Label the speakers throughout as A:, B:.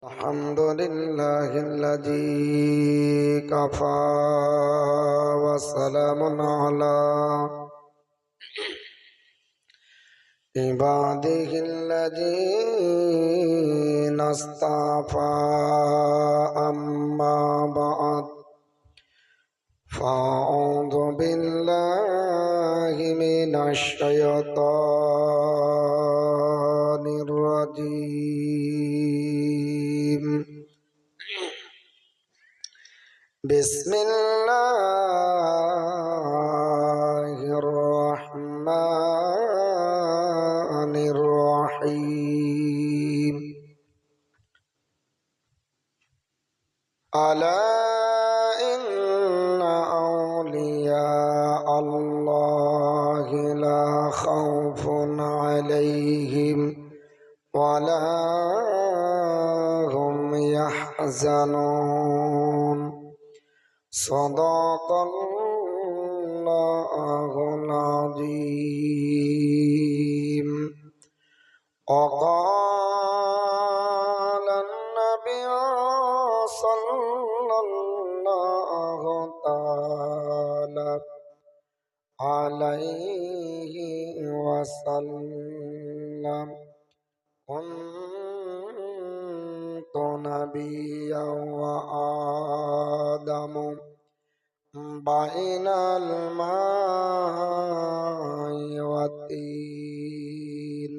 A: الحمد لله الذي كفى وسلام على عباده الذين اصطفى أما بعد فأعوذ بالله من الشيطان الرجيم بسم الله الرحمن الرحيم ألا إن أولياء الله لا خوف عليهم ولا هم يحزنون صدق الله العظيم وقال النبي صلى الله تعالى عليه وسلم كنت نبيا وآدم بين الماء والطين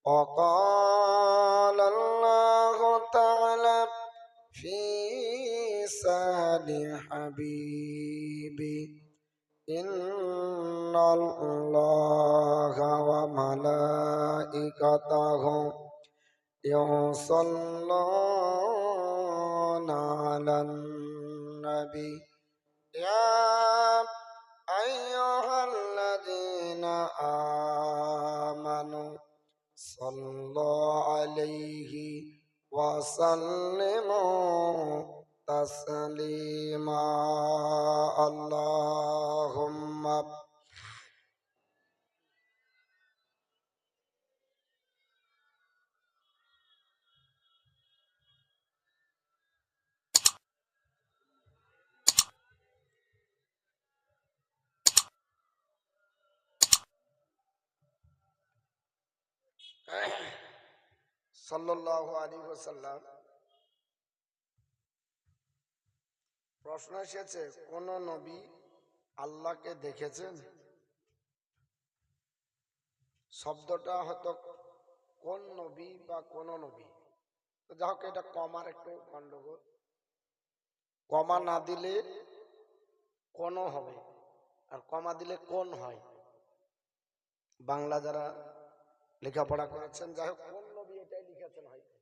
A: وقال الله تعالى في سال حبيبي إن الله وملائكته يصلون على النبي يا أيها الذين آمنوا صلوا عليه وسلموا تسليما اللهم সাল্লাল্লাহু আলাইহি ওয়াসাল্লাম। প্রশ্ন এসেছে, কোন নবী আল্লাহকে দেখেছেন? শব্দটা হয়তো কোন নবী বা কোন নবী, তো যা হোক, এটা কমার একটু গন্ডগোল। কমা না দিলে কোন হবে, আর কমা দিলে কোন হয়। বাংলা যারা লেখাপড়া করেছেন, যাই হোক, কোন নবী এটাই লিখেছেন হয়তো।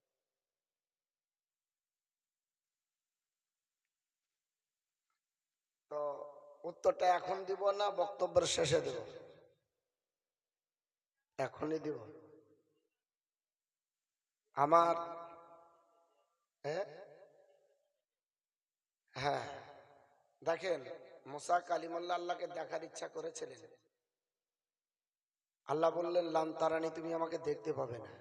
A: তো উত্তরটা এখন দিব না বক্তব্যের শেষে দেব? এখনই দিব। আমার হ্যাঁ, দেখেন, মুসা কালিমুল্লাহ আল্লাহকে দেখার ইচ্ছা করেছিলেন। আল্লাহ বললেন, লান তারানি, তুমি আমাকে দেখতে পাবে না।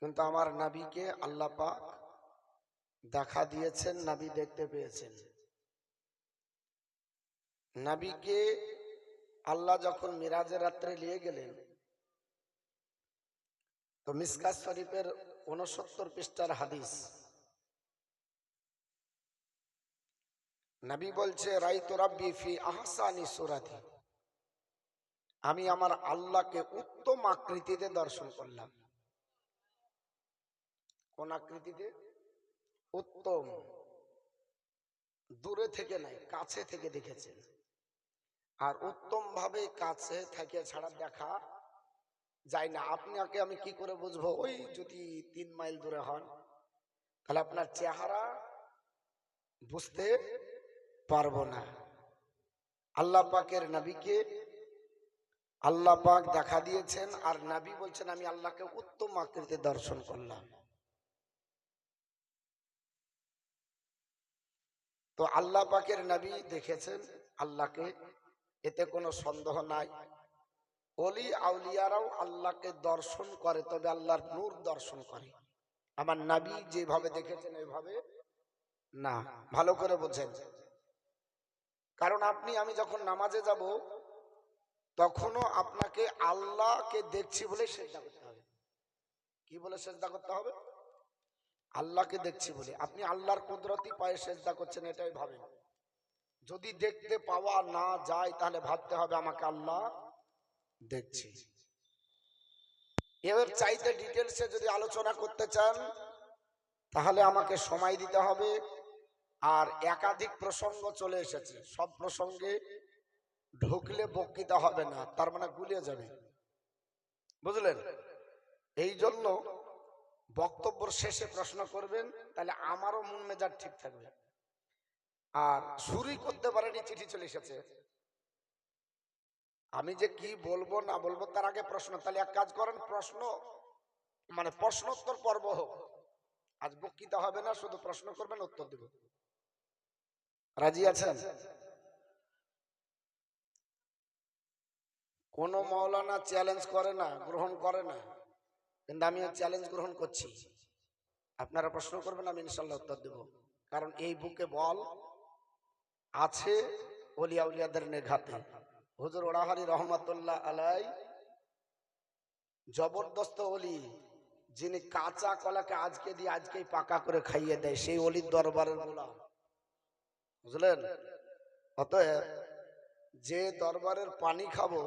A: কিন্তু আমার নবীকে আল্লাহ পাক দেখা দিয়েছেন, নবী দেখতে পেয়েছেন। নবীকে আল্লাহ যখন মিরাজের রাত্রে নিয়ে গেলেন, তো মিসকাত শরীফের 69 পৃষ্ঠার হাদিস, নবী বলছে, রাইতু রাব্বি ফি আহসানি সূরাতি, আমি আমার আল্লাহকে উত্তম আকৃতিতে দর্শন করলাম। কোন আকৃতিতে? উত্তম। দূরে থেকে নাই, কাছে থেকে দেখেছেন। আর উত্তম ভাবে কাছে থেকে ছাড়া দেখা যায় না। আপনাকে আমি কি করে বুঝবো? ওই যদি 3 মাইল দূরে হন, তাহলে আপনার চেহারা বুঝতে পারবো না। আল্লাহ পাকের নবীকে আল্লাহ পাক দেখা দিয়েছেন, আর নবী বলছেন, আমি আল্লাহকে উত্তম আকৃতিতে দর্শন করলাম। তো আল্লাহ পাকের নবী দেখেছেন আল্লাহকে, এতে কোনো সন্দেহ নাই। ওলি আউলিয়ারাও আল্লাহকে দর্শন করে, তবে আল্লাহর নূর দর্শন করে। আমার নবী যেভাবে দেখেছেন ওইভাবে না। ভালো করে বোঝেন। কারণ আমি যখন নামাজে যাব তখনও আপনাকে আল্লাহকে দেখছি বলে সেজদা করতে হবে। কি বলে সেজদা করতে হবে? আল্লাহকে দেখছি বলে। আপনি আল্লাহর কুদরতি পায়ে সেজদা করছেন এটাই ভাবেন। যদি দেখতে পাওয়া না যায় তাহলে ভাবতে হবে আমাকে আল্লাহ দেখছি। এর চাইতে ডিটেলসে যদি আলোচনা করতে চান তাহলে আমাকে সময় দিতে হবে। আর একাধিক প্রসঙ্গ চলে এসেছে, সব প্রসঙ্গে ঢুকলে বক্তৃতা হবে না, তার মানে গুলিয়ে যাবে, বুঝলেন? এই জন্য বক্তব্যের শেষে প্রশ্ন করবেন, তাহলে আমারও মন মেজাজ ঠিক থাকবে। আর শুরুই করতে পারেনি, চিঠি চলে এসেছে, আমি যে কি বলবো না বলবো তার আগে প্রশ্ন। তাহলে এক কাজ করেন, প্রশ্ন মানে প্রশ্নোত্তর পর্ব হোক। আজ বক্তৃতা হবে না, শুধু প্রশ্ন করবেন, উত্তর দেব। রাজি আছেন? কোন মাওলানা চ্যালেঞ্জ করে না, গ্রহণ করে না, কিন্তু আমি চ্যালেঞ্জ গ্রহণ করছি। আপনারা প্রশ্ন করবেন, আমি ইনশাল্লাহ উত্তর দেব। কারণ এই বুকে বল আছে ওলিয়া উলিয়াদের নেঘাতে। হুজুর ওরাহারি রহমাতুল্লাহ আলাই জবরদস্ত ওলি, যিনি কাঁচা কলাকে আজকে দিয়ে আজকেই পাকা করে খাইয়ে দেয়, সেই ওলির দরবারের গোলাম, বুঝলেন? অতএব যে দরবারের পানি খাবো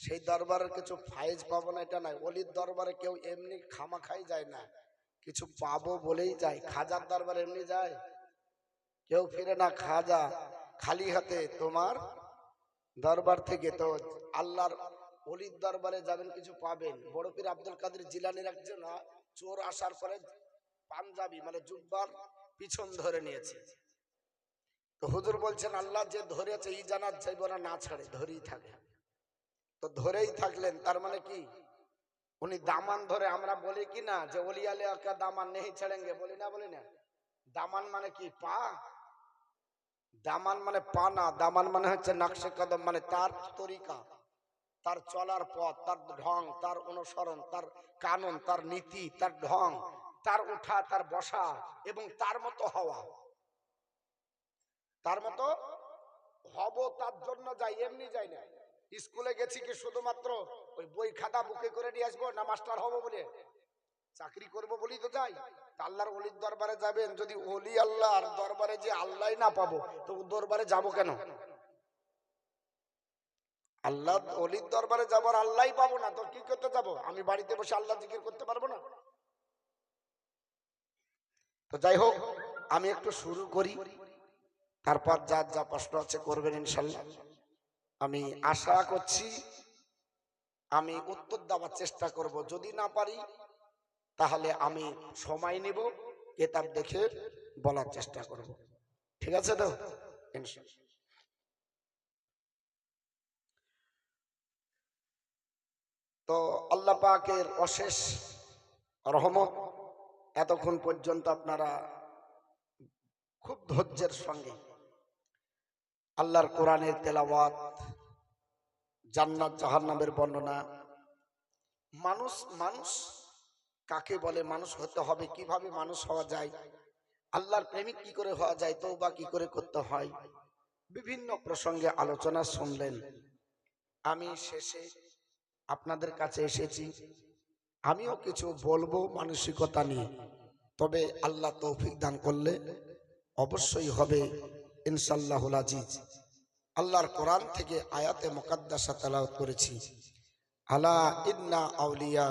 A: সেই দরবারের কিছু ফায়েজ পাবো না এটা নাই। ওলির দরবারে কেউ এমনি খামা খাই যায় না, কিছু পাবো বলেই যায়। খাজার দরবারে এমনি যায় কেউ, ফিরে না খাজা খালি হাতে তোমার দরবার থেকে। তো আল্লাহর ওলির দরবারে যাবেন, কিছু পাবেন। বড় পীর আব্দুল কাদের জিলানীর একজন চোর আসার পরে পাঞ্জাবি মানে জুব্বার পিছন ধরে নিয়েছে। তো হুজুর বলছেন আল্লাহ যে ধরেছে ই জানাত যাইব না, না ছাড়ে ধরেই থাকে। তো ধরেই থাকলেন, তার মানে কি উনি দামান ধরে। আমরা বলি কি না যে ওলি আলে কা দামান নেই ছেড়েঙ্গে, বলি না? বলি না? দামান মানে কি? পা। দামান মানে পা না, দামান মানে হচ্ছে নকশে কদম, মানে তার তরিকা, তার চলার পথ, তার ঢং, তার অনুসরণ, তার কানুন, তার নীতি, তার ঢং, তার উঠা, তার বসা এবং তার মতো হওয়া। তার মতো হব, তার জন্য যাই, এমনি যাই না। স্কুলে গেছি কি শুধুমাত্র ওই বই খাতা বুকে করে নিয়ে আসবো, না মাস্টার হবো বলে চাকরি করব বলি তো যাই? আল্লাহর ওলির দরবারে যাবেন, যদি ওলি আল্লাহর দরবারে যে আল্লাহ না পাবো তো দরবারে যাব কেন? আল্লাহ ওলির দরবারে যাবো আর আল্লাহ পাবো না, তো কি করতে যাব? আমি বাড়িতে বসে আল্লাহ জিকির করতে পারবো না? তো যাই হোক, আমি একটু শুরু করি, তারপর যার যা প্রশ্ন আছে করবেন ইনশাল্লাহ। আমি আশা করছি আমি উত্তর দেওয়ার চেষ্টা করব। যদি না পারি তাহলে আমি সময় নিব, কিতাব দেখে বলার চেষ্টা করব। ঠিক আছে তো? ইনশাআল্লাহ। তো আল্লাহ পাকের অশেষ রহমত, এতক্ষণ পর্যন্ত আপনারা খুব ধৈর্যের সঙ্গে আল্লাহর কোরআনের তেলাওয়াত, জান্নাত জাহান্নামের বর্ণনা, মানুষ কাকে বলে, মানুষ হতে হবে কিভাবে, মানুষ হওয়া যায়, আল্লাহর প্রেমিক কি করে হওয়া যায়, তওবা কি করে করতে হয়, বিভিন্ন প্রসঙ্গে আলোচনা শুনলেন। আমি শেষে আপনাদের কাছে এসেছি, আমিও কিছু বলবো মানসিকতা নিয়ে। তবে আল্লাহ তৌফিক দান করলে অবশ্যই হবে ইনশাআল্লাহুল আজিজ। আল্লাহর কোরআন থেকে আয়াতে মুকাদ্দাসা তেলাওয়াত করেছি। আলা ইন্না আউলিয়া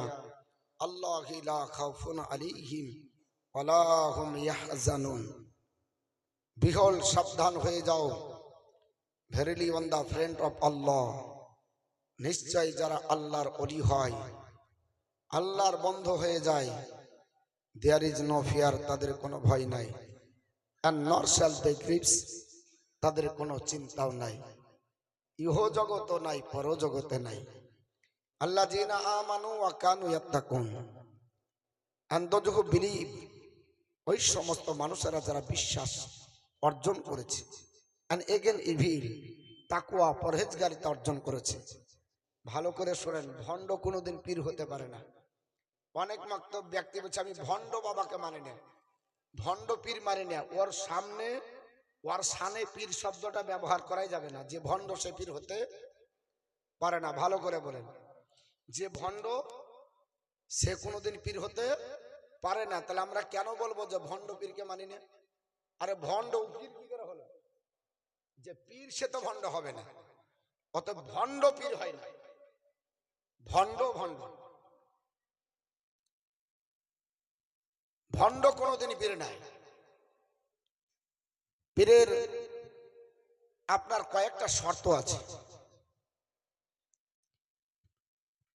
A: আল্লাহি লা খাউফুন আলাইহিম ওয়ালা হুম ইয়াহজানুন। বিহল সাবধান হয়ে যাও, verily on the friend of আল্লাহ, নিশ্চয় যারা আল্লাহর ওলি হয়, আল্লাহর বন্ধ হয়ে যায়, দেয়ার ইজ নো ফিয়ার, তাদের কোনো ভয় নাই, and nor shall they grips, তাদের কোনো চিন্তাও নাই, ইহ জগত নাই, পর জগতে নাই। আল্লাযীনা আমানু ওয়া Kanu ইয়াত্তাকুন, and those who believe, ওই সমস্ত মানুষেরা যারা বিশ্বাস অর্জন করেছে, and again evil, তাকওয়া পরহেজগারিতা অর্জন করেছে। ভালো করে শোনেন, ভণ্ড কোনোদিন পীর হতে পারে না। অনেক মক্তব ব্যক্তি বলছে আমি ভণ্ড বাবাকে মানে না, ভণ্ড পীর মানে না, ওর সামনে ওর সানে পীর শব্দটা ব্যবহার করাই যাবে না। যে ভণ্ড সে পীর হতে পারে না। ভালো করে বলেন, যে ভণ্ড সে কোনোদিন পীর হতে পারে না। তাহলে আমরা কেন বলবো যে ভণ্ড পীরকে মানি না? আরে ভণ্ড পীর কি করে হলো? যে পীর সে তো ভণ্ড হবে না, অত ভণ্ড পীর হয় না। ভণ্ড ভণ্ড ভণ্ড কোনোদিনই পীর নাই। পীরের আপনার কয়েকটা শর্ত আছে।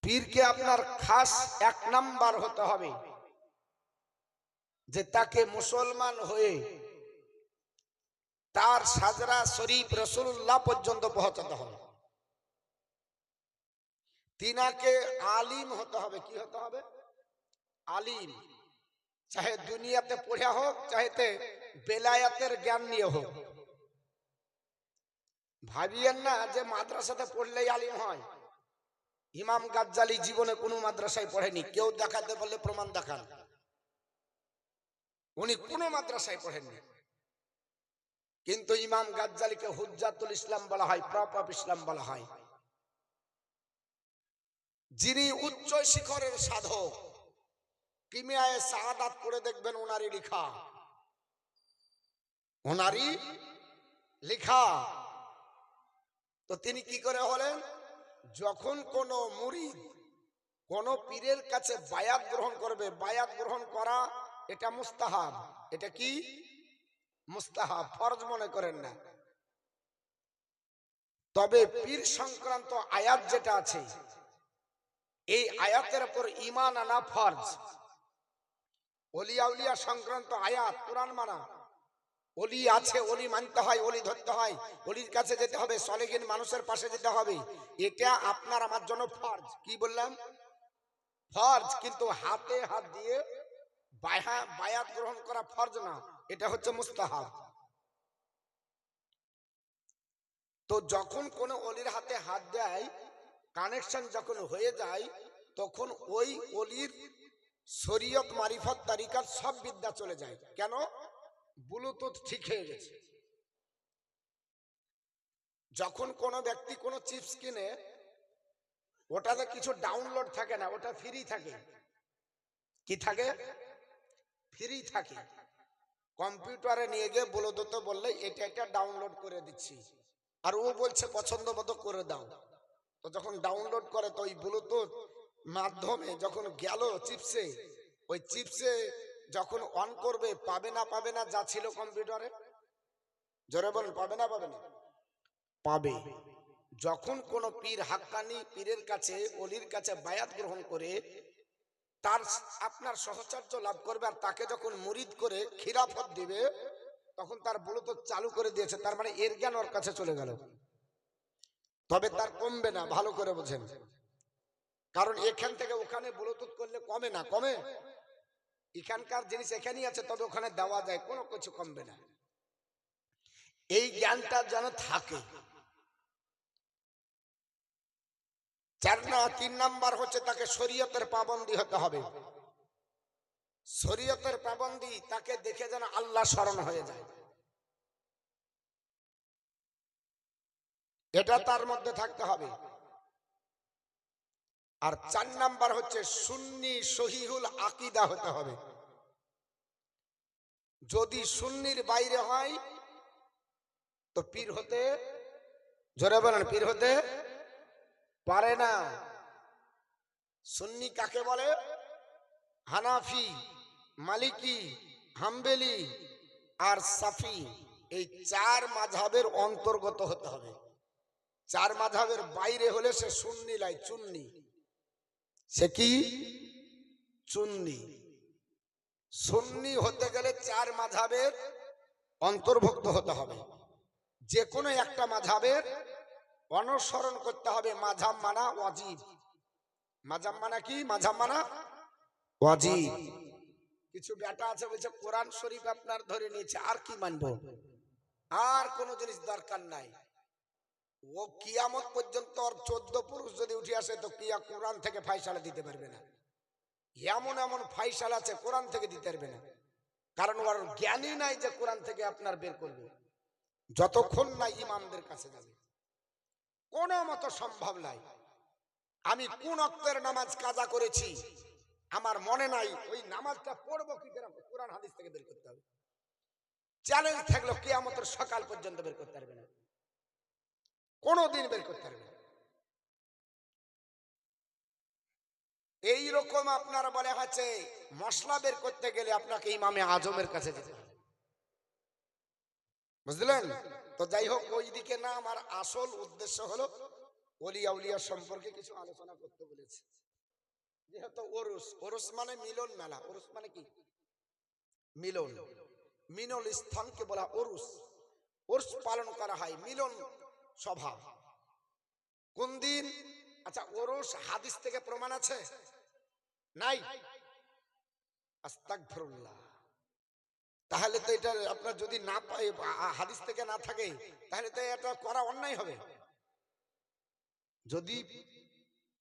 A: পীরকে আপনার খাস 1 নাম্বার হতে হবে যে তাকে মুসলমান হয়ে তার সাজরা শরীফ রাসূলুল্লাহ পর্যন্ত পৌঁছাতে হবে। তিনাকে আলিম হতে হবে। কি হতে হবে? আলিম। চাহে দুনিয়াতে পড়া হোক, চাহেতে বেলায়াতের জ্ঞান নিয়ে হোক। ভাবিয়েন না যে মাদ্রাসাতে পড়লেই আলিম হয়। ইমাম গাজ্জালি জীবনে কোনো মাদ্রাসায় পড়েনি। কেউ দেখাতে বললে প্রমাণ দেখান, উনি কোনো মাদ্রাসায় পড়েননি। কিন্তু ইমাম গাজ্জালিকে হুজ্জাতুল ইসলাম বলা হয়, প্রপ অফ ইসলাম বলা হয়। যিনি উচ্চ শিখরের সাধক, কিমিয়ায়ে সাআদাত পড়ে দেখবেন ওনারই লেখা, ওনারই লেখা। তো তিনি কি করে হলেন? যখন কোন মুরিদ কোন পীরের কাছে বায়াত গ্রহণ করবে, বায়াত গ্রহণ করা এটা মুস্তাহাব। এটা কি? মুস্তাহাব, ফরজ মনে করেন না। তবে পীর সংক্রান্ত আয়াত যেটা আছে, এই আয়াতের উপর ঈমান আনা ফরজ। ওলিয়া উলিয়া সংক্রান্ত আয়াত, কোরআন মানা। ওলি আছে, ওলি মানতে হয়, ওলি ধরতে হয়, ওলির কাছে যেতে হবে, সলেহীন মানুষের পাশে যেতে হবে। এটা আপনার আমার জন্য ফরজ। কি বললাম? ফরজ। কিন্তু হাতে হাত দিয়ে বায়াত গ্রহণ করা ফরজ না, এটা হচ্ছে মুস্তাহাব। তো যখন কোন ওলির হাতে হাত দেয়, কানেকশন যখন হয়ে যায়, তখন ওই ওলির শরীয়ত মারিফত তারিকার সব বিদ্যা চলে যায়। কেন? ব্লুটুথ ঠিক হয়ে গেছে। যখন কোন ব্যক্তি কোন চিপস কিনে, ওটাতে কিছু ডাউনলোড থাকে না, ওটা ফ্রি থাকে। কি থাকে? ফ্রি থাকে। কম্পিউটারে নিয়ে গিয়ে ব্লুটুথ বললে এটা এটা ডাউনলোড করে দিচ্ছি, আর ও বলছে পছন্দ মতো করে দাও। তো যখন ডাউনলোড করে, তো ওই ব্লুটুথ মাধ্যমে যখন গেল চিপসে, ওই চিপসে যখন অন করবে, পাবে না পাবে না যা ছিল কম্পিউটারে? জোরে বলেন, পাবে না পাবে না? পাবে। যখন কোন পীর হাক্কানি পীরের কাছে, ওলির কাছে বায়াত গ্রহণ করে তার আপনার সহচর্য লাভ করবে, আর তাকে যখন মুরিদ করে খিলাফত দিবে, তখন তার ব্লুটুথ চালু করে দিয়েছে, তার মানে এর জ্ঞান ওর কাছে চলে গেল। তবে তার কমবে না, ভালো করে বোঝেন। কারণ এখান থেকে ওখানে ব্লুটুথ করলে কমে না, কমে? এখানকার জিনিস এখানেই আছে, তবে ওখানে দেওয়া যায়, কোনো কিছু কমবে না। এই জ্ঞানটা যেন থাকে। 3 নাম্বার হচ্ছে তাকে শরীয়তের পাবন্দী হতে হবে। শরীয়তের পাবন্দী, তাকে দেখে যেন আল্লাহ স্মরণ হয়ে যায়, এটা তার মধ্যে থাকতে হবে। আর 4 নাম্বার হচ্ছে সুন্নি সহিহুল আকীদা হতে হবে। যদি সুন্নির বাইরে হয় তো পীর হতে, জোরে বলেন, পীর হতে পারে না। সুন্নি কাকে বলে? হানাফি, মালিকি, হাম্বেলি আর সাফি, এই 4 মাযহাবের অন্তর্গত হতে হবে। 4 মাযহাবের বাইরে হলে সে সুন্নি লাই, চুন্নি। সে কি? চুন্নি। সুন্নি হতে গেলে 4 মাযহাবের অন্তর্ভুক্ত হতে হবে। যে কোনো একটা মাযহাবের অনুসরণ করতে হবে। মাযহাব মানা ওয়াজিব। মাযহাব মানা কি? মাযহাব মানা ওয়াজিব। কিছু বেটা আছে বলছে কোরআন শরীফ আপনার ধরে নিয়েছে, আর কি মানবো, আর কোন জিনিস দরকার নাই। ও কিয়ামত পর্যন্ত ওর 14 পুরুষ যদি উঠে আসে, তো কিয়া কোরআন থেকে ফায়সালা দিতে পারবে না। এমন এমন ফাইসাল আছে কোরআন থেকে দিতে পারবে না, কারণ ওর জ্ঞানই নাই যে কোরআন থেকে আপনার বের করবে। যতক্ষণ না ইমামদের কাছে যাবে কোনো মতো সম্ভব নাই। আমি কোন ওয়াক্তের নামাজ কাজা করেছি আমার মনে নাই, ওই নামাজটা পড়বো কি করে কোরআন হাদিস থেকে বের করতে হবে। চ্যালেঞ্জ থাকলো কিয়ামতের সকাল পর্যন্ত বের করতে পারবে না, কোনোদিন বের করতে পারবে না। এইরকম আপনারা বলে হচ্ছে মশলা বের করতে গেলে আপনাকে ইমামে আজমের কাছে যেতে হবে, বুঝলেন তো? যাই হোক, ওই দিকে না, আমার আসল উদ্দেশ্য হলো ওলিয়া উলিয়া সম্পর্কে কিছু আলোচনা করতে বলেছে। যেহেতু ওরস, ওরস মানে মিলন মেলা, ওরস মানে কি? মিলন। মিলন স্থানকে বলা ওরস। ওরস পালন করা হয় মিলন সভা। কোন দিন? আচ্ছা, ওরস হাদিস থেকে প্রমাণ আছে? নাই। আস্তাগফিরুল্লাহ। তাহলে তো এটা আপনার যদি না পাই, হাদিস থেকে না থাকে, তাহলে তো এটা করা অন্যায় হবে। যদি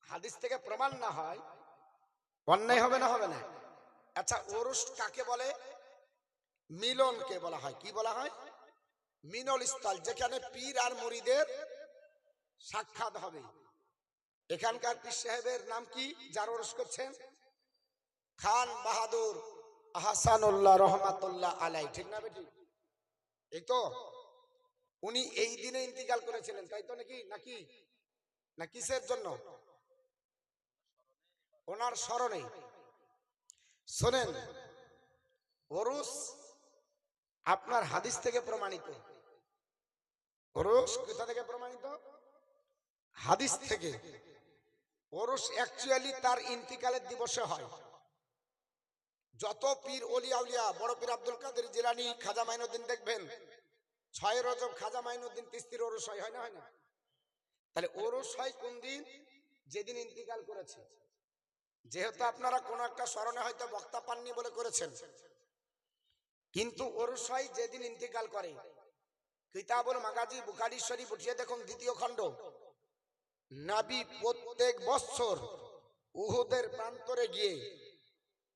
A: হাদিস থেকে প্রমাণ না হয় অন্যায় হবে না? হবে না? আচ্ছা, ওরস কাকে বলে? মিলনকে বলা হয়। কি বলা হয়? মিলন স্থল, যেখানে পীর আর মুরিদের সাক্ষাৎ হবে। এখানকার পীর সাহেবের নাম কি যার ওরস করছেন? খান বাহাদুর আহসানুল্লাহ রহমাতুল্লাহ আলাই, ঠিক না বেটি? এই তো উনি এই দিনে ইন্তিকাল করেছিলেন, তাই তো? নাকি নাকি না কিসের জন্য? ওনার স্মরণে। শোনেন, ওরস আপনার হাদিস থেকে প্রমাণিত। ওরস কোথা থেকে প্রমাণিত? হাদিস থেকে। ওরস অ্যাকচুয়ালি তার ইন্তিকালের দিবসে হয়। যত পীর ওলি আউলিয়া, বড় পীর আব্দুল কাদের জিলানী, খাজা মাইনুদ্দিন, দেখবেন 6 রজব খাজা মাইনুদ্দিন চিশতির ওরস হয়, হয় না? হয় না? তাহলে ওরস হয় কোন দিন? যেদিন ইন্তিকাল করেছে। যেহেতু আপনারা কোন একটা স্মরণে হয়তো বক্তা পাননি বলে করেছেন, কিন্তু ওরস হয় যেদিন ইন্তিকাল করে। কিতাবুল মাগাজি বুখারী শরীফ উঠিয়ে দেখুন, 2য় খণ্ড। নবী প্রত্যেক বছর উহুদের প্রান্তরে গিয়ে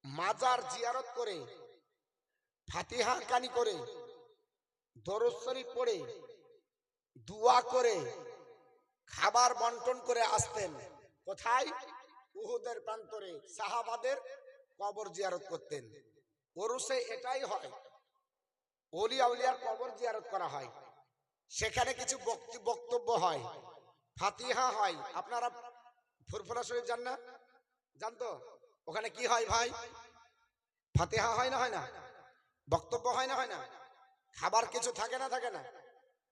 A: মাজার জিয়ারত করে, ফাতিহা কানি করে, দরুদ শরীফ পড়ে, দোয়া করে, খাবার বন্টন করে আসতেন। কোথায়? উহুদের প্রান্তরে সাহাবাদের কবর জিয়ারত করতেন। ওরসে এটাই হয়, ওলি আউলিয়ার কবর জিয়ারত করা হয়। সেখানে কিছু বক্তব্য হয়, ফাতিহা হয়। আপনারা ফুরফুরা শরীফ জান না? জানতো? ওখানে কি হয় ভাই? ফাতিহা হয় না? হয় না? বক্তব্য হয় না? হয় না? খাবার কিছু থাকে না? থাকে না?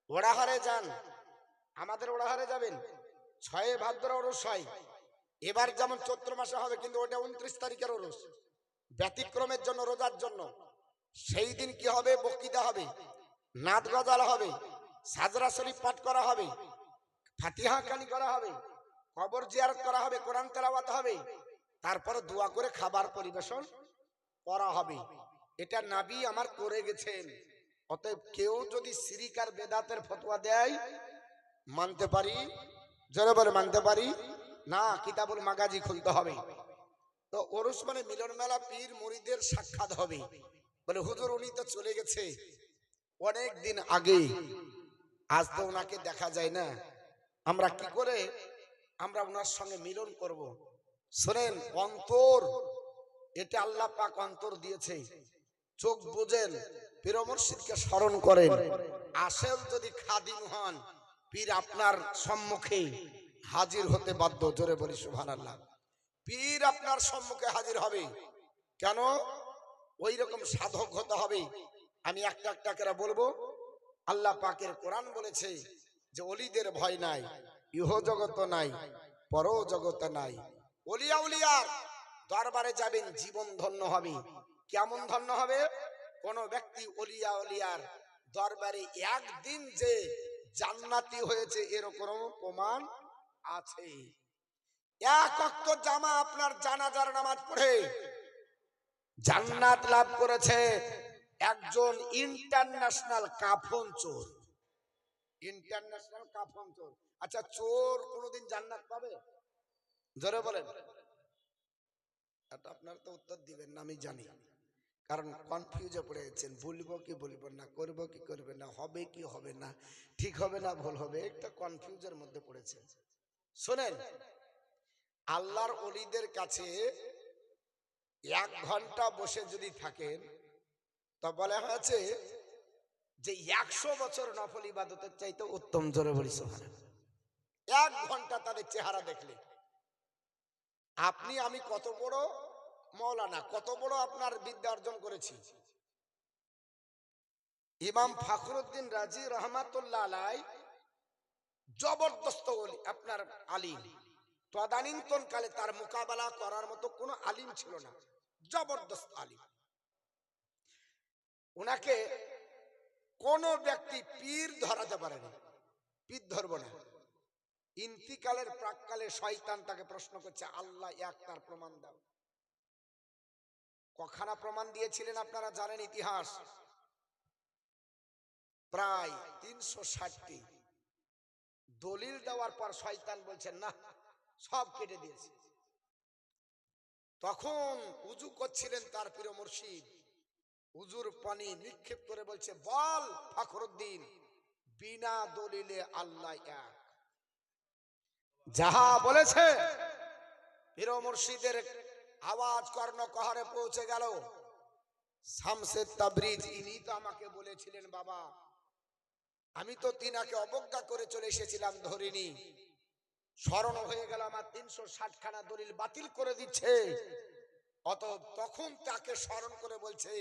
A: ওড়াহারে যান, আমাদের ওড়াহারে যাবেন, 6 ভাদ্র ওরস হয়। এবার যেমন চৈত্র মাসে হবে, কিন্তু ওটা 29 তারিখের ওরস, ব্যতিক্রমের জন্য, রোজার জন্য। সেই দিন কি হবে? বক্তৃতা হবে, নাদ গজাল হবে, সাজরা শরীফ পাঠ করা হবে, ফাতিহা কানি করা হবে, কবর জিয়ারত করা হবে, কোরআন তেলাওয়াত হবে, তারপরে দোয়া করে খাবার পরিবেশন করা হবে। এটা নবী আমার করে গেছেন। অতএব কেউ যদি শিরক আর বেদাতের ফতোয়া দেয়, মানতে পারি? জোরে বলে মানতে পারি না? কিতাবুল মাগাজি খুলতে হবে। তো ওরস মানে মিলন মেলা, পীর মুরিদের সাক্ষাৎ হবে। বলে হুজুর উনি তো চলে গেছে অনেক দিন আগে, আজ তো ওনাকে দেখা যায় না, আমরা কি করে আমরা ওনার সঙ্গে মিলন করব? শোনেন, অন্তর, এটা আল্লাহ পাক অন্তর দিয়েছে। চোখ বুঝেন, পীর মুর্শিদকে স্মরণ করেন। আসল যদি খাদিম হন, পীর আপনার সম্মুখে হাজির হতে বাধ্য। জোরে বলি সুবহানাল্লাহ। পীর আপনার সম্মুখে হাজির হবে। কেন? ওই রকম সাধক হতে হবে। আমি একটা একটা করে বলবো। আল্লাহ পাকের কোরআন বলেছে যে ওলিদের ভয় নাই, ইহ জগত নাই, পর জগত নাই। ওলিয়া উলিয়ার দরবারে যাবেন, জীবন ধন্য হবে। কেমন ধন্য হবে? কোন ব্যক্তি ওলিয়া উলিয়ার দরবারে একদিন যে জান্নাতি হয়েছে এরকম প্রমাণ আছে। এক ওয়াক্ত জামা আপনার জানাজার নামাজ পড়ে জান্নাত লাভ করেছে একজন ইন্টারন্যাশনাল কাফন চোর। ইন্টারন্যাশনাল কাফন চোর। আচ্ছা, চোর কোনদিন জান্নাত পাবে? জোরে বলেন। এটা আপনারা তো উত্তর দিবেন না আমি জানি, কারণ কনফিউজে পড়ে যাচ্ছেন, বলবো কি বলবো না, করবো কি করবে না, হবে কি হবে না, ঠিক হবে না ভুল হবে, একটা কনফিউজের মধ্যে পড়েছেন। শোনেন, আল্লাহর ওলিদের কাছে 1 ঘন্টা বসে যদি থাকেন তো বলা হয়েছে যে 100 বছর নফল ইবাদতের চাইতে উত্তম। জোরে বলি সুবহানাল্লাহ। 1 ঘন্টা তাদের চেহারা দেখলে আপনি আমি কত বড় মৌলানা, কত বড় আপনার বিদ্যা অর্জন করেছি। ইমাম ফখরুদ্দিন রাজি রহমাতুল্লাহ আলাই জবরদস্ত আপনার আলিম, তদানীন্তন কালে তার মোকাবেলা করার মতো কোনো আলিম ছিল না, জবরদস্ত আলিম। উনাকে কোন ব্যক্তি পীর ধরাতে পারেনি, পীর ধরবো না। ইন্তিকালের প্রাককালে শয়তান তাকে প্রশ্ন করছে, আল্লাহ এক, তার প্রমাণ দাও। কখানা প্রমাণ দিয়েছিলেন আপনারা জানেন ইতিহাস, প্রায় 360টি দলিল দেওয়ার পর শয়তান বলছেন না, সব কেটে দিয়েছে। তখন উজু করছিলেন তার প্রিয় মুর্শিদ, উজুর পানি নিক্ষেপ করে বলছে, বল ফখরুদ্দিন, বিনা দলিলে আল্লাহ এক। যাহা বলেছে প্রিয় মুর্শিদের আওয়াজ কর্ণকহরে পৌঁছে গেল। শামসে তাবরিজ ইনি তো আমাকে বলেছিলেন বাবা, আমি তো তিনাকে অবজ্ঞা করে চলে এসেছিলাম, ধরিনি, স্মরণ হয়ে গেল আমার 360 খানা দলিল বাতিল করে দিচ্ছে। অত তখন তাকে স্মরণ করে বলছে,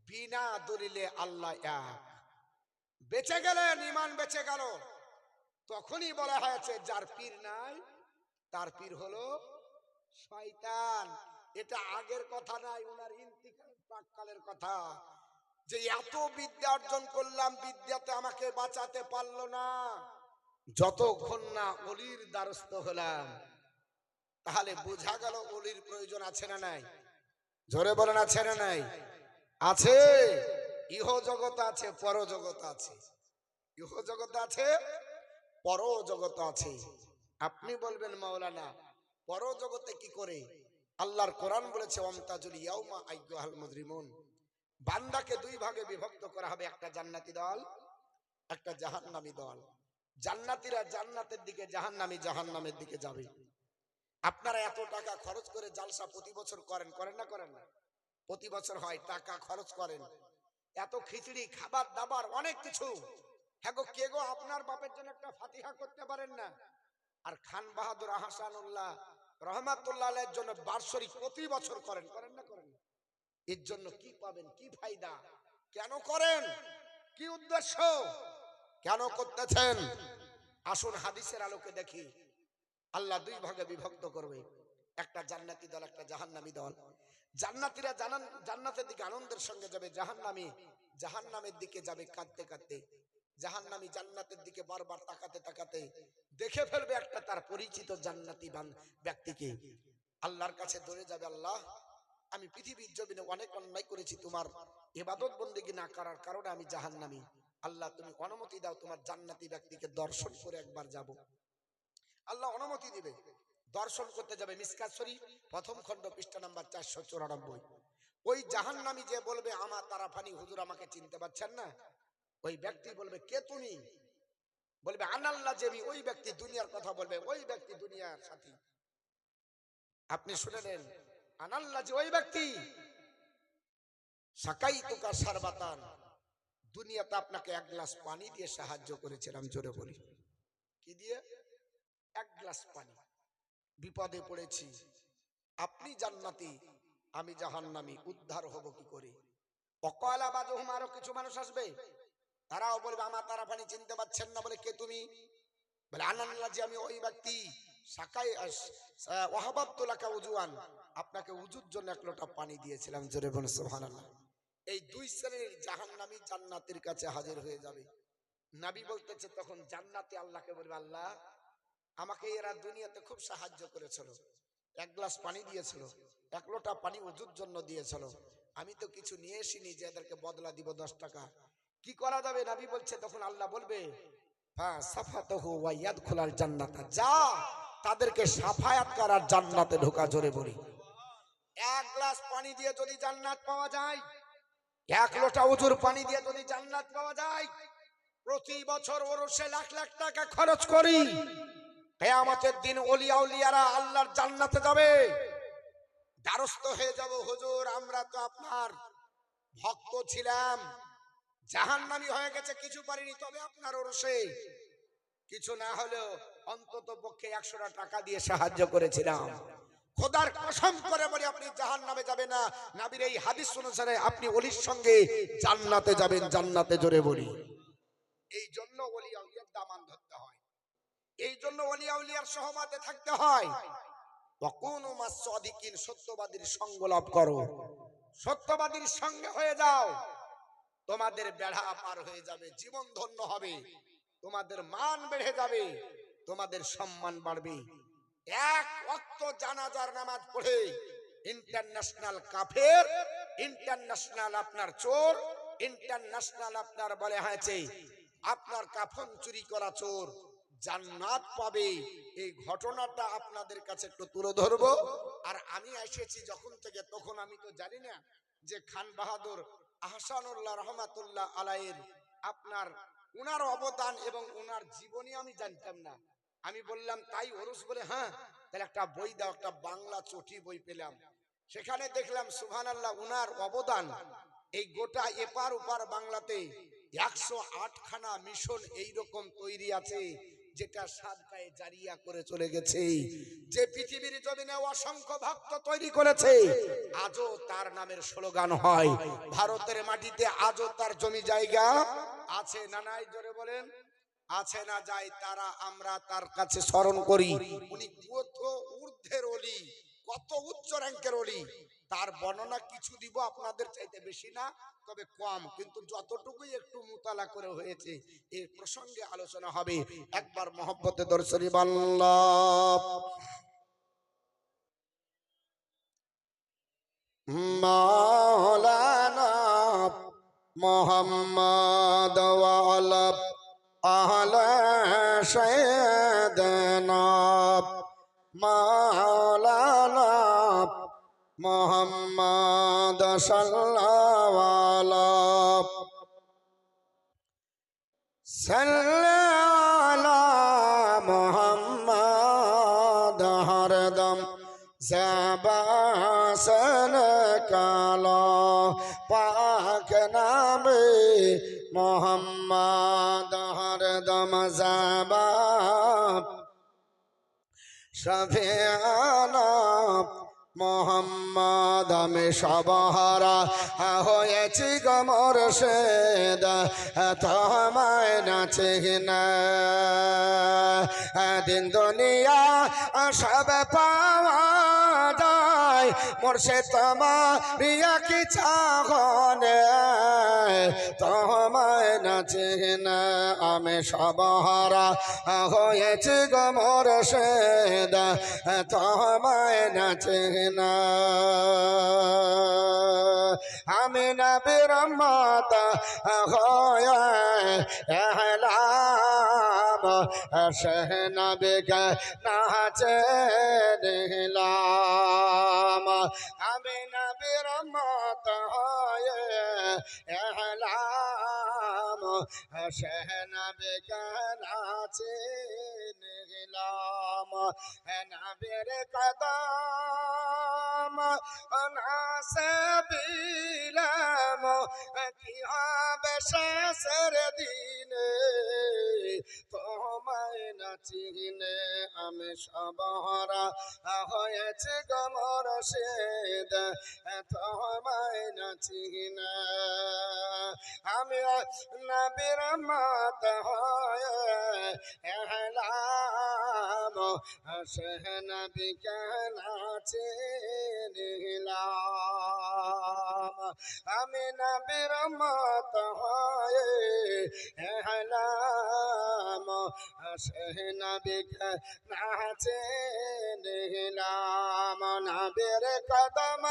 A: বিনা দলিলে আল্লাহ এক। বেঁচে গেলেন, ঈমান বেঁচে গেল। তখনই বলা হয়েছে যার পীর নাই তার পীর হলো শয়তান। এটা আগের কথা নাই, ওনার ইন্তিকাল প্রাককালের কথা, যে এত বিদ্যা অর্জন করলাম, বিদ্যাতে আমাকে বাঁচাতে পারলো না, যতক্ষণ না ওলির দ্বারস্থ হলাম। তাহলে বোঝা গেল ওলির প্রয়োজন আছে না নাই? জোরে বলেন আছে না নাই? আছে। ইহ জগৎ আছে, পর জগৎ আছে। ইহ জগৎ আছে, পর জগৎ আছে। আপনি বলবেন মাওলানা পর জগতে কি করে? আল্লাহর কোরআন বলেছে, ওয়ামতাজুল ইয়াউমা আইয়ুহাল মুজরিমুন, বান্দাকে 2 ভাগে বিভক্ত করা হবে, একটা জান্নাতি দল, একটা জাহান্নামী দল। জান্নাতীরা জান্নাতের দিকে, জাহান্নামী জাহান্নামের দিকে যাবে। আপনারা এত টাকা খরচ করে জালসা প্রতি বছর করেন, করেন না করেন না? প্রতি বছর হয়, টাকা খরচ করেন, এত খিচড়ি, খাবার দাবার, অনেক কিছু। হ্যাঁ গো, কে গো আপনার বাপের জন্য একটা ফাতিহা করতে পারেন না? আর খান বাহাদুর আহসানুল্লাহ রহমাতুল্লাহ আলাইহির জন্য বার্ষিক প্রতি বছর করেন, করেন না করেন না? এর জন্য কি পাবেন, কি ফায়দা, কেন করেন, কি উদ্দেশ্য, কেন করতেছেন? আসুন হাদিসের আলোকে দেখি। আল্লাহ 2 ভাগে বিভক্ত করবে, একটা জান্নাতি দল, একটা জাহান্নামী দল। জান্নাতীরা জান্নাতের দিকে আনন্দের সঙ্গে যাবে, জাহান্নামী জাহান্নামের দিকে যাবে কাঁদতে কাঁদতে। জাহান্নামী জান্নাতের দিকে বারবার তাকাতে তাকাতে দেখে ফেলবে একটা তার পরিচিত জান্নাতি ব্যক্তিকে। আল্লাহর কাছে দৌড়ে যাবে, আল্লাহ আমি পৃথিবীর জমিনে অনেক অন্যায় করেছি, তোমার ইবাদত বন্দেগী না করার কারণে আমি জাহান্নামী। আল্লাহ তুমি অনুমতি দাও, তোমার জান্নাতি ব্যক্তিকে দর্শন করে একবার যাব। আল্লাহ অনুমতি দিবে, দর্শন করতে যাবে। মিসকাত শরীফ 1ম খণ্ড পৃষ্ঠা নাম্বার 494। ওই জাহান্নামী যে বলবে, আমার তারাফানি হুজুর আমাকে চিনতে পারছেন না, ওই ব্যক্তি বলবে, কে তুমি? বলবে আনাল্লাহ জেমি। ওই ব্যক্তি দুনিয়ার কথা বলবে, ওই ব্যক্তি দুনিয়ার সাথী। আপনি শুনে নেন, আনাল্লাহ যে ওই ব্যক্তি, সাকাইতুকা শারবাতান, দুনিয়াতে আপনাকে 1 গ্লাস পানি দিয়ে সাহায্য করেছিলাম। জোরে বলি, কি দিয়ে? 1 গ্লাস পানি। বিপদে পড়েছি, আপনি জান্নাতি, আমি জাহান্নামী, উদ্ধার হব কি করে? অকালা বাজহুম, আরো কিছু মানুষ আসবে, তারাও বলবে, আমার তারা পানি চিনতে পারছেন না, বলে কে তুমি? বলে আনাল্লাহ যে আমি ওই ব্যক্তি, সাকাই ওয়াহাবাতুলাকা উজুয়ান, আপনাকে উজুর জন্য 1 লোটা পানি দিয়েছিলাম। জোরে বলেন সুবহানাল্লাহ। এই 2 শ্রেণীর জাহান্নামী জান্নাতের কাছে হাজির হয়ে যাবে। নবী বলতেছে, তখন জান্নাতি আল্লাহকে বলবে, আল্লাহ আমাকে এরা দুনিয়াতে খুব সাহায্য করেছিল, 1 গ্লাস পানি দিয়েছিল, 1 লোটা পানি উজুর জন্য দিয়েছিল, আমি তো কিছু নিয়ে আসিনি যে এদেরকে বদলা দিব 10 টাকা, কি করা যাবে? নবী বলছে, তখন আল্লাহ বলবে, ফাসাফাতুহু ওয়া ইয়াদখুলাল জান্নাতা, যা তাদেরকে সাফায়াত করার জান্নাতে ঢোকা। জোরে বলি, এক গ্লাস পানি দিয়ে যদি জান্নাত পাওয়া যায়, এক লোটা উজুর পানি দিয়ে যদি জান্নাত পাওয়া যায়, প্রতি বছর ওরসে লাখ লাখ টাকা খরচ করি, কিয়ামতের দিন ওলিয়া উলিয়ারা আল্লাহর জান্নাতে যাবে। দ্বারস্থ হয়ে যাব, হুজুর আমরা তো আপনার ভক্ত ছিলাম, জাহান্নামী হয়ে গেছে, কিছু পারিনি, তবে আপনার ওরসে কিছু না হলেও অন্তত পক্ষে 100টা টাকা দিয়ে সাহায্য করেছিলাম। খোদার কসম করে বলি আপনি জাহান্নামে যাবেন না, নবীর এই হাদিস অনুসারে আপনি ওলির সঙ্গে জান্নাতে যাবেন, জান্নাতে, জোরে বলি। এই জন্য ওলিয়া উলিয়ার দামান ধরতে হয়, এই জন্য ওলিয়া উলিয়ার সহমতে থাকতে হয়। ওয়াকুনু মাস সাদিকিন, সত্যবাদীর সঙ্গ লাভ করো, সত্যবাদীর সঙ্গে হয়ে যাও, তোমাদের বেড়া পার হয়ে যাবে, জীবন ধন্য হবে, তোমাদের মান বেড়ে যাবে, তোমাদের সম্মান বাড়বে। এক ওয়াক্ত জানাজার নামাজ পড়ে ইন্টারন্যাশনাল কাফের, ইন্টারন্যাশনাল আপনার চোর, ইন্টারন্যাশনাল আপনার বলে হয়েছে আপনার কাফন চুরি করা চোর জান্নাত পাবে। এই ঘটনাটা আপনাদের কাছে একটু তুলে ধরবো। আর আমি এসেছি যখন থেকে, তখন আমি তো জানি না যে খান বাহাদুর আহসানুল্লাহ রহমাতুল্লাহ আলাইহির আপনার উনার অবদান এবং উনার জীবনী আমি জানতাম না। আমি বললাম তাই ওরস, বলে হ্যাঁ, তাহলে একটা বই দাও, একটা বাংলা চটি বই পেলাম, সেখানে দেখলাম সুবহানাল্লাহ উনার অবদান এই গোটা এপার ওপার বাংলাতে 108 খানা মিশন এইরকম তৈরি আছে, যেটা সাদকায়ে জারিয়া করে চলে গেছে, যে পৃথিবীর জমিনে অসংখ্য ভক্ত তৈরি করেছে, আজও তার নামের স্লোগান হয়। ভারতের মাটিতে আজও তার জমি জায়গা আছে না নাই, জোরে বলেন, আছে না যাই, তারা আমরা তার কাছে স্মরণ করি। উনি কত ঊর্ধ্বের ওলি, কত উচ্চ র্যাঙ্কের ওলি, তার বর্ণনা কিছু দিব আপনাদের চাইতে বেশি না, তবে কম, কিন্তু যতটুকুই একটু মুতালা করে হয়েছে এই প্রসঙ্গে আলোচনা হবে। একবার মহব্বতে দরুদ শরীফ আল্লাহ মাওলানা মুহাম্মদ ওয়া আলা আহলে সাইয়্যিদানা মাওলানা মুহাম্মদ সাল্লাল্লাহু আলাইহি সাল্লাল্লাহু মুহাম্মদ হরদম জাবাসন কালো পাক নামে মুহাম্মদ হরদম জাবা শফিআনা মোহাম্মদ, আমি সবহারা হয়েছি গো মুর্শিদ, তোমায় না চিনি দিন দুনিয়া সব পাওয়া যায়, মুর্শিদ তোমার কি চাহনে, তোমায় না চিনি আমি সবহারা হয়েছি গো মুর্শিদ, তোমায় না চিনি। আমি নবীর উম্মত হয়ে এলাম, সে নবীকে না চিনলাম, আমি নবীর উম্মত হয়ে এলাম, সে নবীকে না চিনলাম। নবীর কদম নাসে বিলাম, কি হবে শেষের দিনে, তোমায় না চিনে আমি সবহারা হয়েছে গো মুর্শিদ, তোমায় না চিনে আমি নবীর উম্মত হয়ে এলাম, সে নবীকে না চিনলাম, আমি নবীর উম্মত হয়ে এলাম, সে নবীকে না চিনলাম। নবীর কদম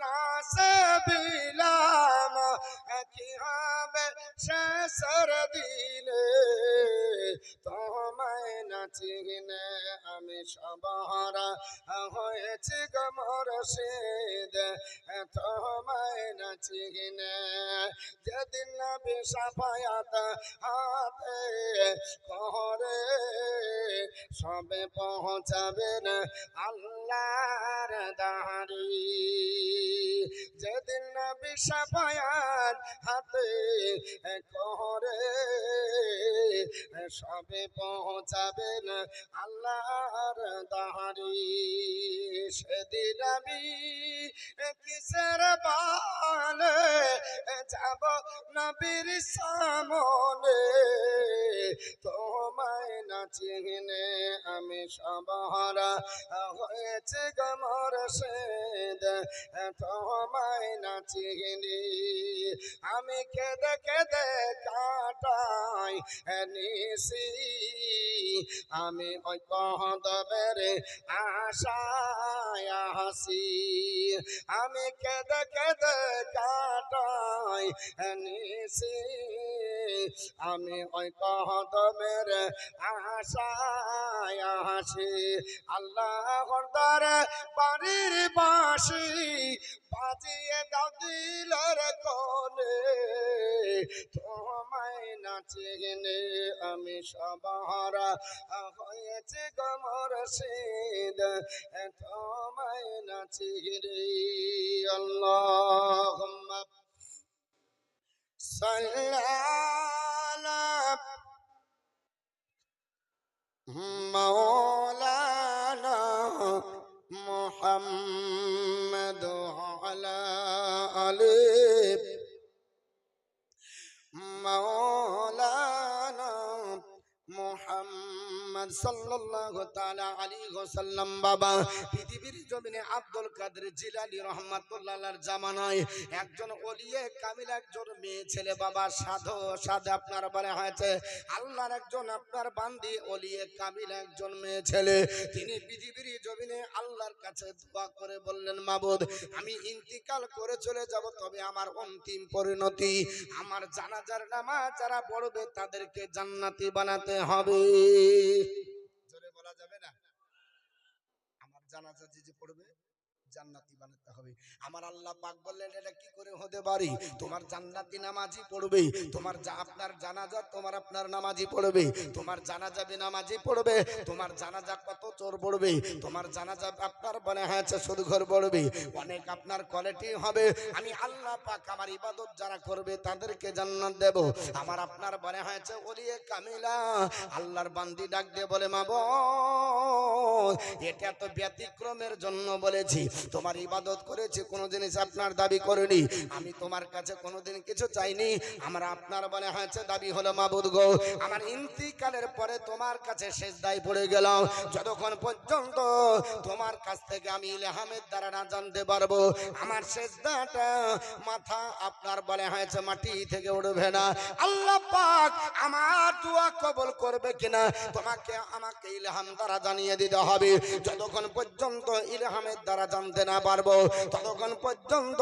A: নাসে বিলাম, কি হবে শেষের দিনে তোমায় না চিনে আমি সবহারা হয়েছি গো মুর্শিদ তোমায় না চিনে যেদিন নবী শাফায়াত হাতে করে সবে পৌঁছাবেন আল্লাহর দাঁড়ি যেদিন নবী শাফায়াত হাতে করে সবে পৌঁছাবেন আল্লাহর দাঁড়ি সেদিন আমি কিসের বালে যাব নবীর সামনে তোমায় না চিনে আমি সবহারা হয়েছে গো মুর্শিদ তোমায় না চিনি আমি কেঁদে কেঁদে কাটাই নিশি আমি ওই কদমের আশায় হাসি আমি কেঁদে কেঁদে কাটাই নিশি আমি ওই কদমের আশায় হাসি আল্লাহর দরে বাড়ির বাঁশি বাজিয়ে দাও দিলের কোণে তোমায় না চিনে আমি সবহারা হয়েছে গো মুর্শিদ তোমায় না চিনে আল্লাহুম্মা সাল্লি আলা মাওলানা মুহাম্মদ আলা আলি মাওলানা মুহাম্মদ সাল্লাল্লাহু তাআলা আলাইহি ওয়াসাল্লাম বাবা পৃথিবীর জমিনে আব্দুল কাদের জিলানী রাহমাতুল্লাহ আলাইহির জামানায় একজন ওলিয়ে কামিল একজন মেয়ে ছেলে বাবা সাধু সাধে আপনার বলে হয়েছে আল্লাহর একজন আপনার বান্দি ওলিয়ে কামিল একজন মেয়ে ছেলে তিনি পৃথিবীর জমিনে আল্লাহর কাছে দোয়া করে বললেন মাবুদ আমি ইন্তিকাল করে চলে যাব তবে আমার অন্তিম পরিণতি আমার জানাজার নামাজ যারা পড়বে তাদেরকে জান্নাতি বানাতে হবে জোরে বলা যাবে না আমার জানাজা যে পড়বে জান্নাতি বানাতে হবে আমার আল্লাহ পাক বললেন এটা কি করে হতে পারে তোমার জান্নাতি নামাজি পড়বে তোমার আপনার জানাজা তোমার আপনার নামাজি পড়বে তোমার জানাজা বেনামাজি পড়বে তোমার জানাজা কত চোর পড়বে তোমার জানাজা আপনার বনে হয়েছে সুদঘর পড়বে অনেক আপনার কোয়ালিটি হবে আমি আল্লাহ পাক আমার ইবাদত যারা করবে তাদেরকে জান্নাত দেব আমার আপনার বনে হয়েছে ওলিয়ে কামিলা আল্লাহর বান্দি ডাক দিয়ে বলে মাবুদ এটা তো ব্যতিক্রমের জন্য বলেছি তোমার ইবাদত করেছি কোনো জিনিস আপনার দাবি করিনি আমি তোমার কাছে কোনোদিন কিছু চাইনি আমার আপনার বলে হয়েছে দাবি হলো মাবুদ গো আমার ইন্তিকালের পরে তোমার কাছে সেজদায় পড়ে গেলাম যতক্ষণ পর্যন্ত তোমার কাছ থেকে আমি ইলহামের দ্বারা না জানতে পারবো আমার সেজদাটা মাথা আপনার বলে হয়েছে মাটি থেকে উঠবে না আল্লাহ পাক আমার দোয়া কবুল করবে কিনা তোমাকে আমাকে ইলহাম দ্বারা জানিয়ে দিতে হবে যতক্ষণ পর্যন্ত ইলহামের দ্বারা জানতে না পারবো ততক্ষণ পর্যন্ত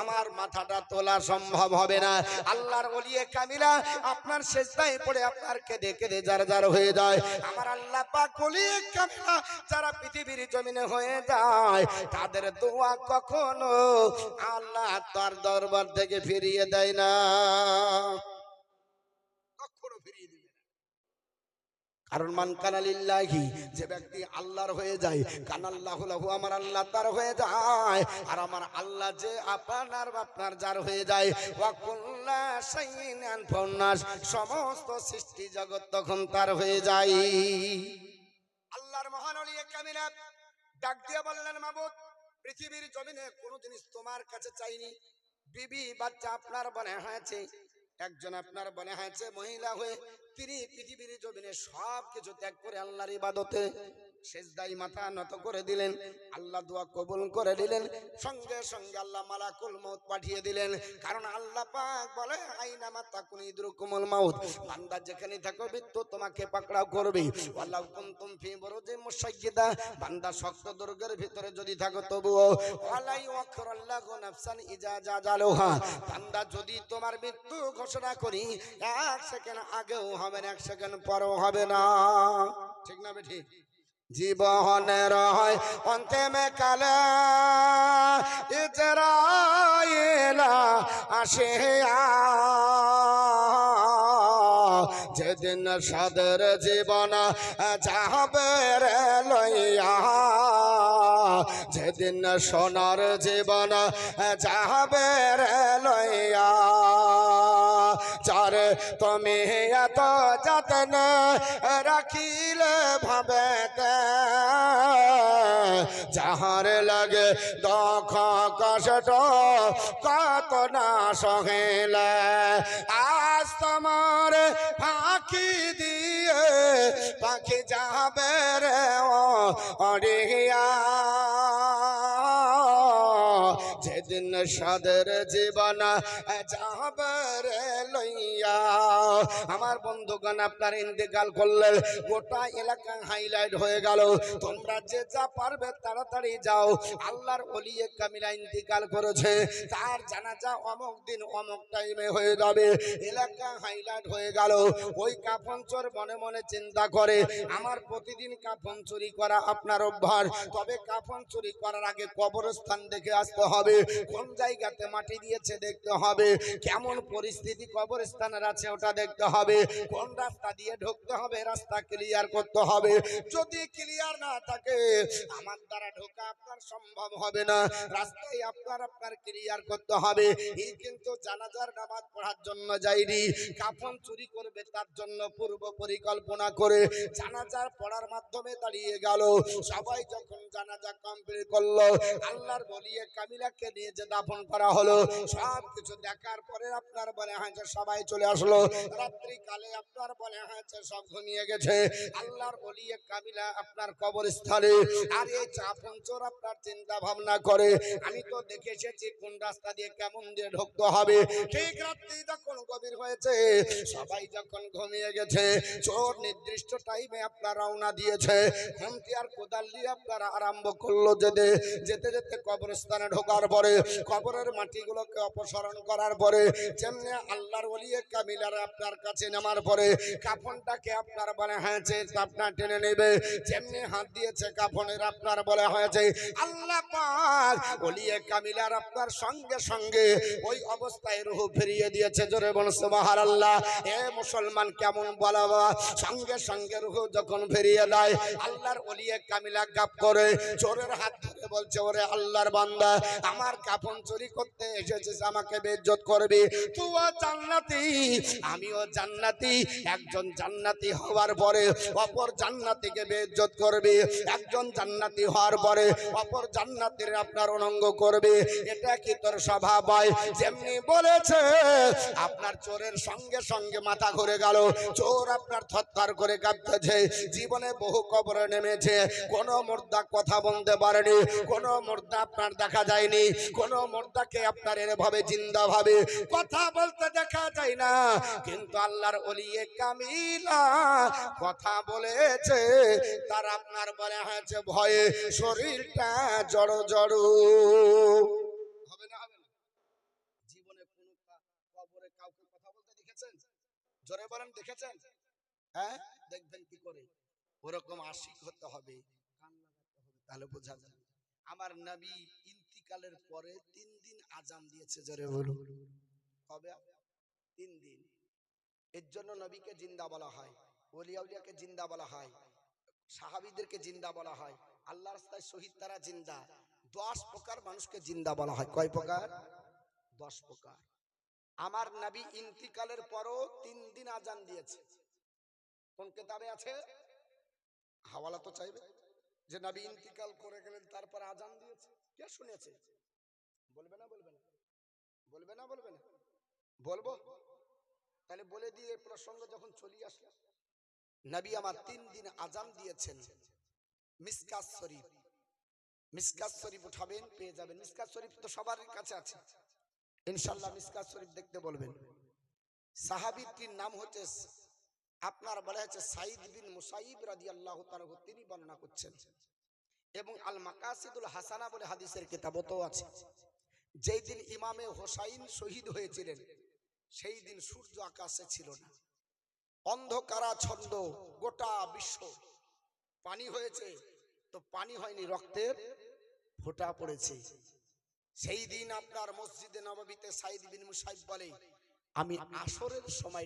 A: আমার মাথাটা তোলা সম্ভব হবে না আল্লাহর ওলিয়ে কামিলা আপনার সেজদায় পড়ে আপনার কেঁদে কেঁদে জার জার হয়ে যায় আমার আল্লাহ পাক ওলিয়ে কামিলা যারা পৃথিবীর জমিনে হয়ে যায় তাদের দোয়া কখনো আল্লাহ তার দরবার থেকে ফিরিয়ে দেয় না কখনো ফিরিয়ে দিবে কারণ মান কানা লিল্লাহি যে ব্যক্তি আল্লাহর হয়ে যায় কানাল্লাহু লাহু আমার আল্লাহ তার হয়ে যায় আর আমার আল্লাহ যে আপনার যার হয়ে যায় ওয়া কুল্লা শাইইন আনফান্নাস সমস্ত সৃষ্টি জগৎ তখন তার হয়ে যায় আল্লাহর মহান ওলিয়ে কামিলা ডাক দিয়ে বললেন মাবুদ পৃথিবীর জমিনে কোনো জিনিস তোমার কাছে চাইনি বিবি বাচ্চা আপনার বনে হয়েছে একজন আপনার বনে হয়েছে মহিলা হয়ে তিনি পৃথিবীর জমিনে সব কিছু ত্যাগ করে আল্লাহর ইবাদতে সেজদায় মাথা নত করে দিলেন, আল্লাহ দোয়া কবুল করে দিলেন। সঙ্গে সঙ্গে আল্লাহ মালাকুল মউত পাঠিয়ে দিলেন, কারণ আল্লাহ পাক বলে আইনামা তাকুন ইদরুকুমুল মাউত, বান্দা যেখানে থাকো মৃত্যু তোমাকে পাকড়াও করবে। ওয়ালাউ কুনতুম ফি বুরুজিন মুশাইয়্যিদা, বান্দা শক্ত দুর্গের ভিতরে যদি থাকো তবুও ওয়ালাই ওয়াখরাল্লাহু নাফসান ইজা জাজালুহা, বান্দা যদি তোমার মৃত্যু ঘোষণা করি 1 সেকেন্ড আগেও হবে না, 1 সেকেন্ড পরেও হবে না। ঠিক না বেঠিক? জীবনের হয় অন্তেমে কালে ইজরাইলা আসে, যেদিন সাদের জীবন যাবে রে লইয়া, যেদিন সোনার জীবন যাবে রে লইয়া, যারে তুমি এত যত্ন রাখিলে ভাবেতে, যাহার লাগে দুঃখ কষ্ট কত না সহিলে, আজ তোমার ফাঁকি দিয়ে পাখি যাবে রে অড়িয়া, যেদিন সাদের জীবন যাবে রে লইয়া। আমার বন্ধুগণ, আপনার ইন্তেকাল করলে গোটা এলাকা হাইলাইট হয়ে গেল। তোমরা যে যা পারবে তাড়াতাড়ি যাও, আল্লাহর ওলিয়ে কামিলা ইন্তেকাল করেছে, তার জানাজা অমুক দিন অমুক টাইমে হয়ে যাবে। এলাকা হাইলাইট হয়ে গেল। ওই কাফন চোর মনে মনে চিন্তা করে, আমার প্রতিদিন কাফন চুরি করা আপনার অভ্যাস, তবে কাফন চুরি করার আগে কবরস্থান দেখে আসতে হবে, কোন জায়গাতে মাটি দিয়েছে দেখতে হবে, কেমন পরিস্থিতি কবরস্থানের আছে ওটা দেখতে হবে, কোন রাস্তা দিয়ে ঢুকতে হবে রাস্তা ক্লিয়ার করতে হবে। যদি ক্লিয়ার না থাকে আমার দ্বারা ঢোকা আপনার সম্ভব হবে না, রাস্তায় আপনার ক্লিয়ার করতে হবে। এই কিন্তু জানাজার নামাজ পড়ার জন্য যায়নি, কাফন চুরি করবে তার জন্য পূর্ব পরিকল্পনা করে জানাজার পড়ার মাধ্যমে দাঁড়িয়ে গেল। সবাই যখন জানাজা কমপ্লিট করলো, আল্লাহর বলিয়ে কামিলাকে নিয়ে যে দাফন করা হলো, সব কিছু দেখার পরে আপনার বলে হয়েছে সবাই চলে আসলো। রাত্রি কালে আপনার বলে হয়েছে সব ঘুমিয়ে গেছে। আল্লাহর বলিয়ে কামিলা আপনার কবরস্থানে, আর এই চাপন চোর আপনার চিন্তা ভাবনা করে, আমি তো দেখে এসেছি কোন রাস্তা দিয়ে কেমন দিয়ে ঢুকতে হবে। ঠিক রাত্রি যখন গভীর হয়েছে, সবাই যখন ঘুমিয়ে গেছে, চোর নির্দিষ্ট টাইমে আপনার রওনা দিয়েছে। হামতি আর কোদাল দিয়ে আপনারা আরম্ভ করলো যেতে যেতে যেতে কবরস্থানে ঢোকার পরে কবরের মাটিগুলোকে অপসারণ করার পরে, যেমনি আল্লাহর ওলিয়ে কামিলার আপনার কাছে নামার পরে কাফনটাকে আপনার বলে হয়েছে আপনার টেনে নেবে, যেমনি হাত দিয়েছে কাফনের আপনার বলে হয়েছে আল্লাহ পাক ওলিয়ে কামিলার আপনার সঙ্গে সঙ্গে ওই অবস্থায় রূহ ফিরিয়ে দিয়েছে। জোরে বল সুবহানাল্লাহ। এ মুসলমান কেমন বলা, সঙ্গে সঙ্গে রূহ যখন ফিরিয়ে দেয়, আল্লাহর ওলিয়ে কামিলা গাপ করে চোরের হাত ধরে বলছে, ওরে আল্লাহর বান্দা, আমার কাফন চুরি করতে এসেছিস, আমাকে বেইজ্জত করবি, তুইও জান্নাতি আমিও জান্নাতি, একজন জান্নাতি হওয়ার পরে অপর জান্নাতিকে বেইজ্জত করবি, একজন জান্নাতি হওয়ার পরে অপর জান্নাতির আপনার অনঙ্গ করবে, এটা কি তোর স্বভাব হয়? যেমনি বলেছে আপনার চোরের সঙ্গে সঙ্গে মাথা ঘুরে গেল, চোর আপনার থরথর করে কাঁপতেছে। জীবনে বহু কবরে নেমেছে, কোন মুর্দা কথা বলতে পারেনি, কোন মুর্দা আপনার দেখা যায়নি, কোন মুর্দাকে আপনার এভাবে জিন্দা ভাবে কথা বলতে দেখা যায় না, কিন্তু আল্লাহর ওলিয়ে কামিলা কথা বলেছে, তার আপনার বলে হয়েছে ভয়ে শরীরটা জড় জড় হবে না, হবে না। জীবনে কোন কবরে কাউকে কথা বলতে দেখেছেন? জোরে বলেন, দেখেছেন? হ্যাঁ, দেখবেন কি করে? ওরকম আশিক হতে হবে, কান লাগাতে হবে, তাহলে বোঝা যাবে। আমার নবী ইন্তিকালের পরে 3 দিন আজান দিয়েছে। জোরে বলুন, কবে? 3 দিন। এর জন্য নবীকে জিন্দা বলা হয়, ওলিয়া উলিয়াকে জিন্দা বলা হয়, সাহাবীদেরকে জিন্দা বলা হয়, আল্লাহর রাস্তায় শহীদ তারা জিন্দা। 10 প্রকার মানুষকে জিন্দা বলা হয়। কয় প্রকার? 10 প্রকার। আমার নবী ইন্তিকালের পরও 3 দিন আজান দিয়েছে। কোন কিতাবে আছে? হাওয়ালা তো চাইবে যে নবী ইন্তিকাল করে গেলেন তারপর আজান দিয়েছে। কে শুনেছে? বলবে না, বলবে না, বলবে না, বলবে না, বলবো? তাহলে বলে দিয়ে প্রসঙ্গ যখন চলে আসলো, নবী আমার 3 দিন আজান দিয়েছেন। মিসকাত শরীফ, মিসকাত শরীফ উঠাবেন, পেয়ে যাবেন। মিসকাত শরীফ তো সবার কাছে আছে ইনশাআল্লাহ। মিসকাত শরীফ দেখতে বলবেন। সাহাবীটির নাম হচ্ছে, আপনার বলা হচ্ছে সাইদ বিন মুসাইব রাদিয়াল্লাহু তাআলা, তিনি বর্ণনা করছেন। এবং আল মাকাসিদুল হাসানা বলে হাদিসের কিতাবও আছে। যেই দিন ইমামে হোসাইন শহীদ হয়েছিলেন সেই দিন সূর্য আকাশে ছিল না, অন্ধকারাচ্ছন্ন গোটা বিশ্ব। পানি হয়েছে তো পানি হয়নি, রক্তের ফোঁটা পড়েছে। সেই দিন আপনার মসজিদে নববীতে সাইদ বিন মুসাইব বলে, আমি আসরের সময়